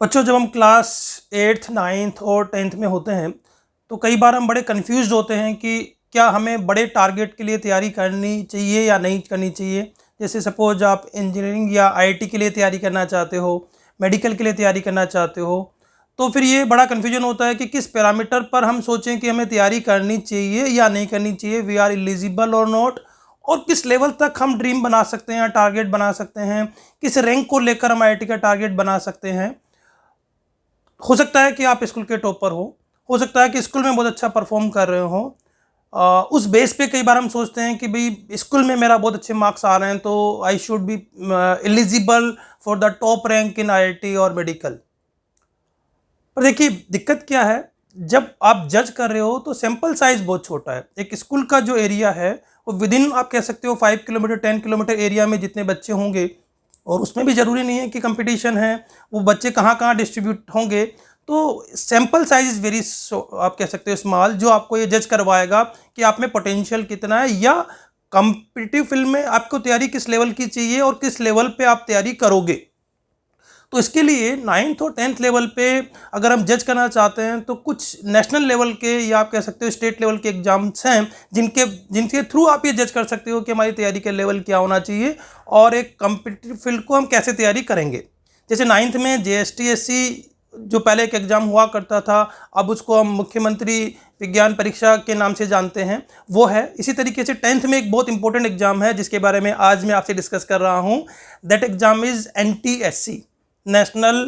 बच्चों, जब हम क्लास 8th 9th और 10th में होते हैं तो कई बार हम बड़े कंफ्यूज होते हैं कि क्या हमें बड़े टारगेट के लिए तैयारी करनी चाहिए या नहीं करनी चाहिए। जैसे सपोज आप इंजीनियरिंग या आईआईटी के लिए तैयारी करना चाहते हो, मेडिकल के लिए तैयारी करना चाहते हो, तो फिर ये बड़ा कन्फ्यूजन होता है कि किस पैरामीटर पर हम सोचें कि हमें तैयारी करनी चाहिए या नहीं करनी चाहिए, वी आर एलिजिबल और नॉट, और किस लेवल तक हम ड्रीम बना सकते हैं, टारगेट बना सकते हैं, किस रैंक को लेकर हम आईआईटी का टारगेट बना सकते हैं। हो सकता है कि आप स्कूल के टॉपर हो सकता है कि स्कूल में बहुत अच्छा परफॉर्म कर रहे हो। उस बेस पे कई बार हम सोचते हैं कि भाई स्कूल में मेरा बहुत अच्छे मार्क्स आ रहे हैं तो I should be eligible for the top rank in IIT और मेडिकल। पर देखिए दिक्कत क्या है, जब आप जज कर रहे हो तो सैंपल साइज बहुत छोटा है। एक स्कूल का जो एरिया है वो विद इन आप कह सकते हो 5 किलोमीटर 10 किलोमीटर एरिया में जितने बच्चे होंगे, और उसमें भी ज़रूरी नहीं है कि कंपटीशन है, वो बच्चे कहाँ कहाँ डिस्ट्रीब्यूट होंगे। तो सैंपल साइज इज़ वेरी आप कह सकते हो स्मॉल, जो आपको ये जज करवाएगा कि आप में पोटेंशियल कितना है या कॉम्पिटिटिव फील्ड में आपको तैयारी किस लेवल की चाहिए और किस लेवल पे आप तैयारी करोगे। तो इसके लिए 9th और 10th लेवल पे अगर हम जज करना चाहते हैं तो कुछ नेशनल लेवल के या आप कह सकते हो स्टेट लेवल के एग्जाम्स हैं जिनके जिनके थ्रू आप ये जज कर सकते हो कि हमारी तैयारी का लेवल क्या होना चाहिए और एक कम्पिटिटिव फील्ड को हम कैसे तैयारी करेंगे। जैसे 9th में JSTSC जो पहले एक एग्ज़ाम हुआ करता था, अब उसको हम मुख्यमंत्री विज्ञान परीक्षा के नाम से जानते हैं, वो है। इसी तरीके से 10th में एक बहुत इंपॉर्टेंट एग्जाम है जिसके बारे में आज मैं आपसे डिस्कस कर रहा हूँ। That exam is NTSC, national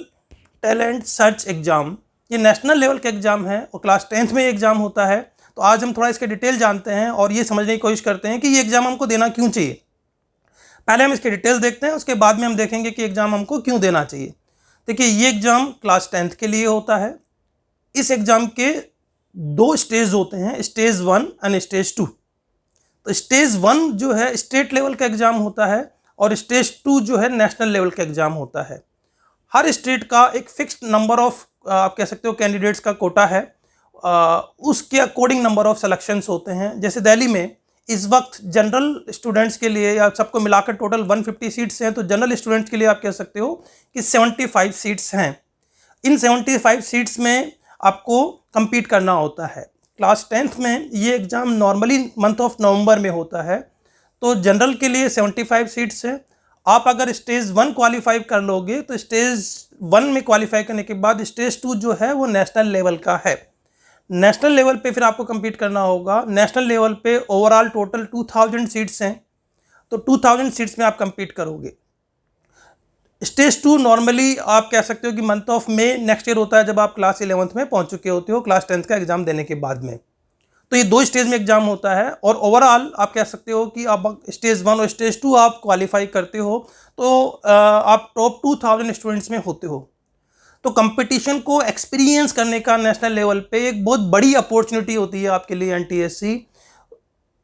talent search exam. ये नेशनल लेवल का एग्ज़ाम है और क्लास 10th में एग्ज़ाम होता है। तो आज हम थोड़ा इसके डिटेल जानते हैं और ये समझने की कोशिश करते हैं कि ये एग्ज़ाम हमको देना क्यों चाहिए। पहले हम इसके डिटेल देखते हैं, उसके बाद में हम देखेंगे कि एग्ज़ाम हमको क्यों देना चाहिए। देखिए, ये एग्ज़ाम क्लास 10th के लिए होता है। इस एग्ज़ाम के 2 स्टेज होते हैं, स्टेज 1 एंड स्टेज 2। तो स्टेज 1 जो है स्टेट लेवल का एग्ज़ाम होता है और स्टेज 2 जो है नेशनल लेवल का एग्ज़ाम होता है। हर स्टेट का एक फिक्स्ड नंबर ऑफ आप कह सकते हो कैंडिडेट्स का कोटा है, उसके अकॉर्डिंग नंबर ऑफ सिलेक्शंस होते हैं। जैसे दिल्ली में इस वक्त जनरल स्टूडेंट्स के लिए या सबको मिलाकर टोटल 150 सीट्स हैं, तो जनरल स्टूडेंट्स के लिए आप कह सकते हो कि 75 सीट्स हैं। इन 75 सीट्स में आपको compete करना होता है। क्लास 10th में ये exam normally month of November में होता है। तो जनरल के लिए 75 सीट्स हैं। आप अगर स्टेज 1 क्वालिफाई कर लोगे तो स्टेज 1 में क्वालिफाई करने के बाद स्टेज 2 जो है वो नेशनल लेवल का है। नेशनल लेवल पे फिर आपको compete करना होगा। नेशनल लेवल पे ओवरऑल टोटल 2000 सीट्स हैं, तो 2000 सीट्स में आप compete करोगे। स्टेज 2 नॉर्मली आप कह सकते हो कि month of May next year होता है, जब आप क्लास 11th में पहुंच चुके होते हो क्लास 10th का एग्ज़ाम देने के बाद में। तो ये 2 स्टेज में एग्ज़ाम होता है और ओवरऑल आप कह सकते हो कि आप स्टेज 1 और स्टेज 2 आप क्वालिफाई करते हो तो आप टॉप 2000 स्टूडेंट्स में होते हो। तो कंपटीशन को एक्सपीरियंस करने का नेशनल लेवल पे एक बहुत बड़ी अपॉर्चुनिटी होती है आपके लिए NTSC,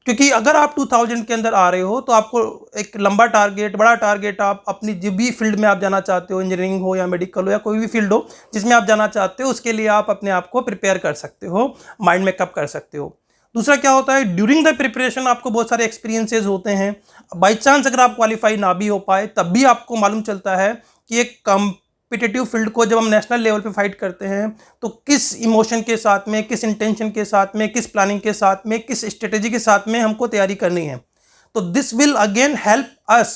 क्योंकि अगर आप 2000 के अंदर आ रहे हो तो आपको एक लंबा टारगेट, बड़ा टारगेट, आप अपनी जो भी फील्ड में आप जाना चाहते हो, इंजीनियरिंग हो या मेडिकल हो या कोई भी फील्ड हो जिसमें आप जाना चाहते हो, उसके लिए आप अपने आप को प्रिपेयर कर सकते हो, माइंड मेकअप कर सकते हो। दूसरा क्या होता है, ड्यूरिंग द प्रिपरेशन आपको बहुत सारे एक्सपीरियंसेस होते हैं। बाई चांस अगर आप क्वालिफाई ना भी हो पाए तब भी आपको मालूम चलता है कि एक कॉम्पिटिटिव फील्ड को जब हम नेशनल लेवल पे फाइट करते हैं तो किस इमोशन के साथ में, किस इंटेंशन के साथ में, किस प्लानिंग के साथ में, किस स्ट्रेटेजी के साथ में हमको तैयारी करनी है। तो this will again help us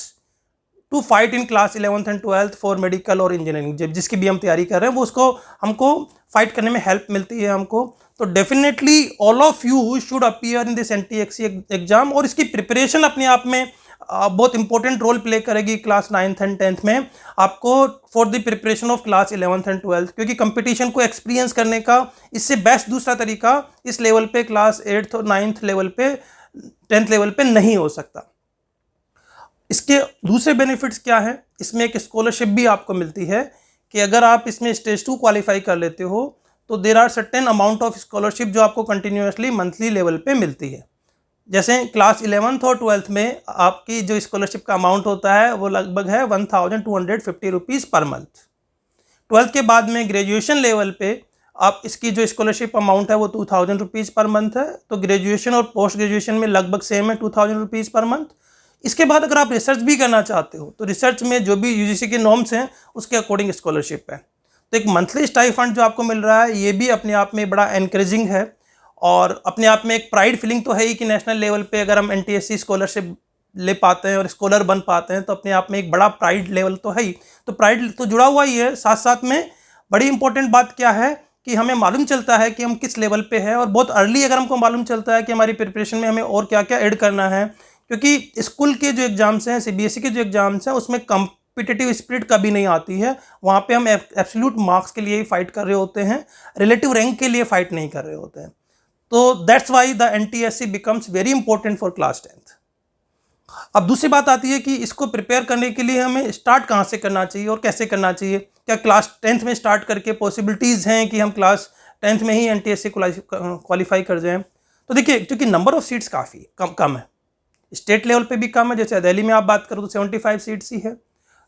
to fight in class 11th and 12th for medical और इंजीनियरिंग, जब जिसकी भी हम तैयारी कर रहे हैं वो उसको हमको फाइट करने में हेल्प मिलती है हमको। तो definitely all of you should appear in this NTSC exam, और इसकी प्रिपरेशन अपने आप में बहुत इंपॉर्टेंट रोल प्ले करेगी क्लास 9th एंड 10th में आपको for the preparation of class 11th and 12th, क्योंकि कंपटीशन को एक्सपीरियंस करने का इससे बेस्ट दूसरा तरीका इस लेवल पे क्लास 8th और 9th लेवल पे 10th लेवल पे नहीं हो सकता। इसके दूसरे बेनिफिट्स क्या है, इसमें एक स्कॉलरशिप भी आपको मिलती है कि अगर आप इसमें स्टेज 2 क्वालिफाई कर लेते हो तो there are certain amount of scholarship जो आपको कंटिन्यूसली मंथली लेवल पे मिलती है। जैसे क्लास 11th और 12th में आपकी जो स्कॉलरशिप का अमाउंट होता है वो लगभग है 1250 रुपीज़ पर मंथ। 12th के बाद में ग्रेजुएशन लेवल पे आप इसकी जो स्कॉलरशिप अमाउंट है वो 2000 रुपीज़ पर मंथ है। तो ग्रेजुएशन और पोस्ट ग्रेजुएशन में लगभग सेम है, 2000 रुपीज़ पर मंथ। इसके बाद अगर आप रिसर्च भी करना चाहते हो तो रिसर्च में जो भी UGC के नॉर्म्स हैं उसके अकॉर्डिंग स्कॉलरशिप है। तो एक मंथली स्टाइफंड जो आपको मिल रहा है ये भी अपने आप में बड़ा एनकरेजिंग है, और अपने आप में एक प्राइड फीलिंग तो है ही कि नेशनल लेवल पे अगर हम एनटीएससी स्कॉलरशिप ले पाते हैं और स्कॉलर बन पाते हैं तो अपने आप में एक बड़ा प्राइड लेवल तो है ही। तो प्राइड तो जुड़ा हुआ ही है, साथ साथ में बड़ी इंपॉर्टेंट बात क्या है कि हमें मालूम चलता है कि हम किस लेवल पे है, और बहुत अर्ली अगर हमको मालूम चलता है कि हमारी प्रिपरेशन में हमें और क्या क्या ऐड करना है, क्योंकि स्कूल के जो एग्जाम्स हैं, सीबीएसई के जो एग्जाम्स हैं, उसमें कॉम्पिटिटिव स्पिरिट कभी नहीं आती है। वहाँ पे हम एब्सोल्यूट मार्क्स के लिए ही फाइट कर रहे होते हैं, रिलेटिव रैंक के लिए फाइट नहीं कर रहे होते हैं। तो that's why the NTSC becomes very important for class 10th। अब दूसरी बात आती है कि इसको प्रिपेयर करने के लिए हमें स्टार्ट कहाँ से करना चाहिए और कैसे करना चाहिए। क्या क्लास 10th में स्टार्ट करके पॉसिबिलिटीज़ हैं कि हम क्लास 10th में ही एनटीएससी क्वालिफाई कर जाएं? तो देखिए, क्योंकि नंबर ऑफ सीट्स काफ़ी कम है, स्टेट लेवल पे भी कम है। जैसे दिल्ली में आप बात करो तो 75 सीट्स ही है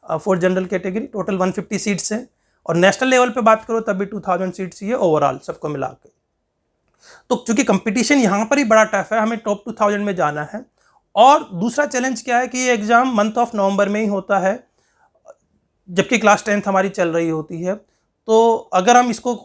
for general category, total 150 seats हैं, और नेशनल लेवल पे बात करो तब भी 2000 सीट्स ही है ओवरऑल सबको मिला के। तो चूंकि कंपटीशन यहाँ पर ही बड़ा टफ है, हमें टॉप 2000 में जाना है। और दूसरा चैलेंज क्या है कि ये एग्ज़ाम मंथ ऑफ नवंबर में ही होता है, जबकि क्लास 10th हमारी चल रही होती है। तो अगर हम इसको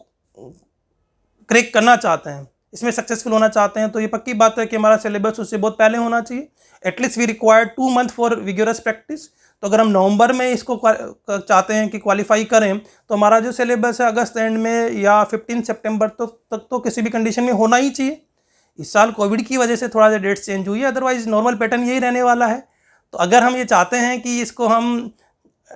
क्रैक करना चाहते हैं, इसमें सक्सेसफुल होना चाहते हैं, तो ये पक्की बात है कि हमारा सिलेबस उससे बहुत पहले होना चाहिए। At least we require 2 month for vigorous practice. तो अगर हम नवंबर में इसको चाहते हैं कि क्वालिफाई करें, तो हमारा जो सिलेबस है अगस्त एंड में या 15 सितंबर तक तो किसी भी कंडीशन में होना ही चाहिए। इस साल कोविड की वजह से थोड़ा सा डेट्स चेंज हुई है, अदरवाइज नॉर्मल पैटर्न यही रहने वाला है। तो अगर हम ये चाहते हैं कि इसको हम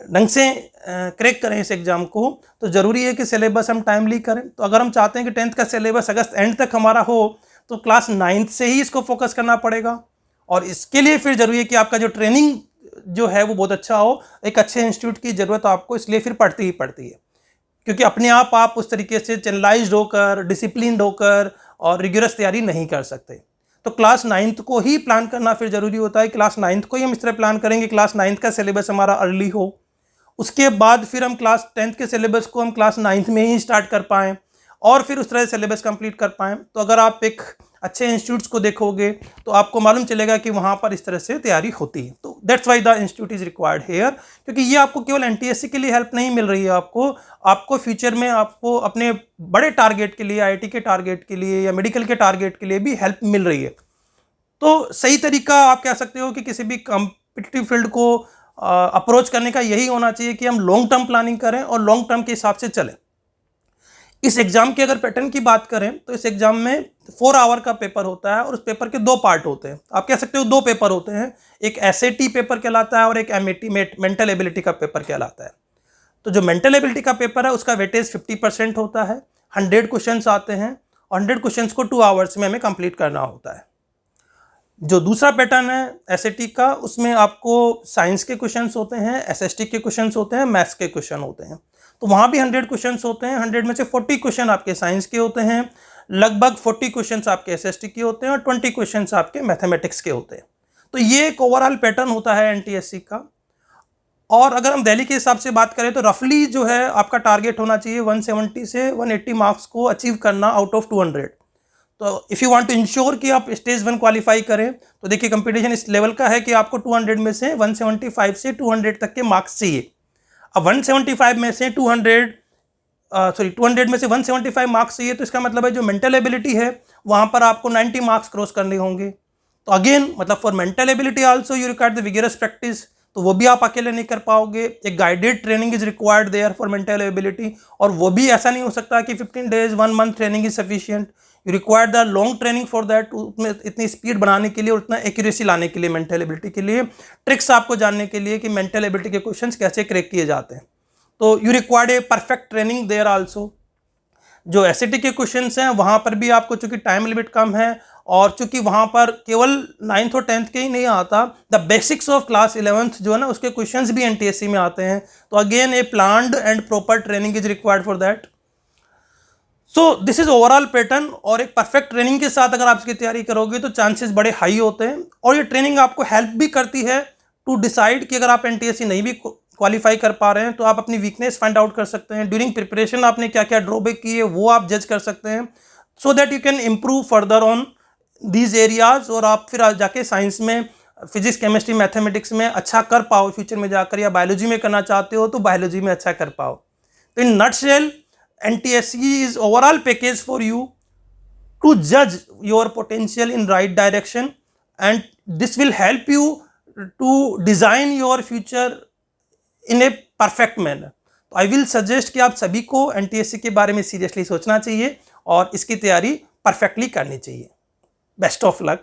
ढंग से क्रैक करें इस एग्ज़ाम को, तो ज़रूरी है कि सिलेबस हम टाइमली करें। तो अगर हम चाहते हैं कि 10th का सिलेबस अगस्त एंड तक हमारा हो, तो क्लास 9th से ही इसको फोकस करना पड़ेगा। और इसके लिए फिर ज़रूरी है कि आपका जो ट्रेनिंग जो है वो बहुत अच्छा हो। एक अच्छे इंस्टीट्यूट की ज़रूरत आपको इसलिए फिर पड़ती ही पड़ती है, क्योंकि अपने आप उस तरीके से चैनलाइज्ड होकर, डिसिप्लिन्ड होकर और रिगरस तैयारी नहीं कर सकते। तो क्लास 9th को ही प्लान करना फिर ज़रूरी होता है। क्लास 9th को ही हम इस तरह प्लान करेंगे, क्लास 9th का सिलेबस हमारा अर्ली हो, उसके बाद फिर हम क्लास 10th के सिलेबस को हम क्लास 9th में ही स्टार्ट कर पाएँ और फिर उस तरह से सिलेबस कंप्लीट कर पाएँ। तो अगर आप एक अच्छे इंस्टीट्यूट्स को देखोगे तो आपको मालूम चलेगा कि वहाँ पर इस तरह से तैयारी होती है। तो that's why the institute is required here, क्योंकि ये आपको केवल एनटीएससी के लिए हेल्प नहीं मिल रही है, आपको फ्यूचर में आपको अपने बड़े टारगेट के लिए, आईआईटी के टारगेट के लिए या मेडिकल के टारगेट के लिए भी हेल्प मिल रही है। तो सही तरीका आप कह सकते हो कि किसी भी कॉम्पिटिटिव फील्ड को अप्रोच करने का यही होना चाहिए कि हम लॉन्ग टर्म प्लानिंग करें और लॉन्ग टर्म के हिसाब से चलें। इस एग्ज़ाम के अगर पैटर्न की बात करें तो इस एग्ज़ाम में 4 आवर का पेपर होता है और उस पेपर के 2 पार्ट होते हैं। आप कह सकते हो 2 पेपर होते हैं, एक एसएटी पेपर कहलाता है और एक एमएटी मेंटल एबिलिटी का पेपर कहलाता है। तो जो मेंटल एबिलिटी का पेपर है उसका वेटेज 50% होता है, 100 क्वेश्चन आते हैं और 100 क्वेश्चन को 2 आवर्स में हमें कंप्लीट करना होता है। जो दूसरा पैटर्न है एसएटी का, उसमें आपको साइंस के क्वेश्चंस होते हैं, एसएसटी के क्वेश्चंस होते हैं, मैथ्स के क्वेश्चन होते हैं। तो वहाँ भी 100 क्वेश्चंस होते हैं, 100 में से 40 क्वेश्चन आपके साइंस के होते हैं, लगभग 40 क्वेश्चंस आपके एसएसटी के होते हैं और 20 क्वेश्चंस आपके मैथमेटिक्स के होते हैं। तो ये एक ओवरऑल पैटर्न होता है एनटीएससी का। और अगर हम दिल्ली के हिसाब से बात करें तो रफली जो है आपका टारगेट होना चाहिए 170 से 180 मार्क्स को अचीव करना आउट ऑफ 200। तो if you want to ensure कि आप स्टेज 1 क्वालिफाई करें, तो देखिए कंपटीशन इस लेवल का है कि आपको 200 में से 175 से 200 तक के मार्क्स चाहिए। अब 175 में से 200 में से 175 मार्क्स चाहिए, तो इसका मतलब है जो मेंटल एबिलिटी है वहाँ पर आपको 90 मार्क्स क्रॉस करने होंगे। तो अगेन मतलब for mental ability also you require the vigorous practice, तो वो भी आप अकेले नहीं कर पाओगे। एक guided training is required there for mental ability, और वो भी ऐसा नहीं हो सकता कि 15 days 1 month training is sufficient. You require the long training for that, इतनी स्पीड बनाने के लिए और इतना एक्यूरेसी लाने के लिए, मेंटल एबिलिटी के लिए, ट्रिक्स आपको जानने के लिए कि मेंटल एबिलिटी के क्वेश्चंस कैसे क्रैक किए जाते हैं। तो you required a perfect training there also. जो एसएटी के क्वेश्चंस हैं वहाँ पर भी आपको चूंकि टाइम लिमिट कम है और चूंकि वहाँ पर केवल 9th और 10th के ही नहीं आता, the basics of class 11th जो है ना उसके क्वेश्चंस भी एनटीएससी में आते हैं। तो again A planned and proper training is required for that. So this is overall pattern, और एक परफेक्ट ट्रेनिंग के साथ अगर आप इसकी तैयारी करोगे तो चांसेस बड़े हाई होते हैं। और ये ट्रेनिंग आपको हेल्प भी करती है टू डिसाइड कि अगर आप एनटीएससी नहीं भी क्वालिफाई कर पा रहे हैं तो आप अपनी वीकनेस फाइंड आउट कर सकते हैं। ड्यूरिंग प्रिपरेशन आपने क्या क्या ड्रॉबैक किए वो आप जज कर सकते हैं, so that you can improve further on these areas, और आप फिर जाके साइंस में, फिजिक्स, केमिस्ट्री, मैथमेटिक्स में अच्छा कर पाओ फ्यूचर में जाकर, या बायोलॉजी में करना चाहते हो तो बायोलॉजी में अच्छा कर पाओ। तो in nutshell NTSE is overall package for you to judge your potential in right direction, and this will help you to design your future in a perfect manner. तो आई विल सजेस्ट कि आप सभी को NTSE के बारे में seriously सोचना चाहिए और इसकी तैयारी परफेक्टली करनी चाहिए। Best of luck.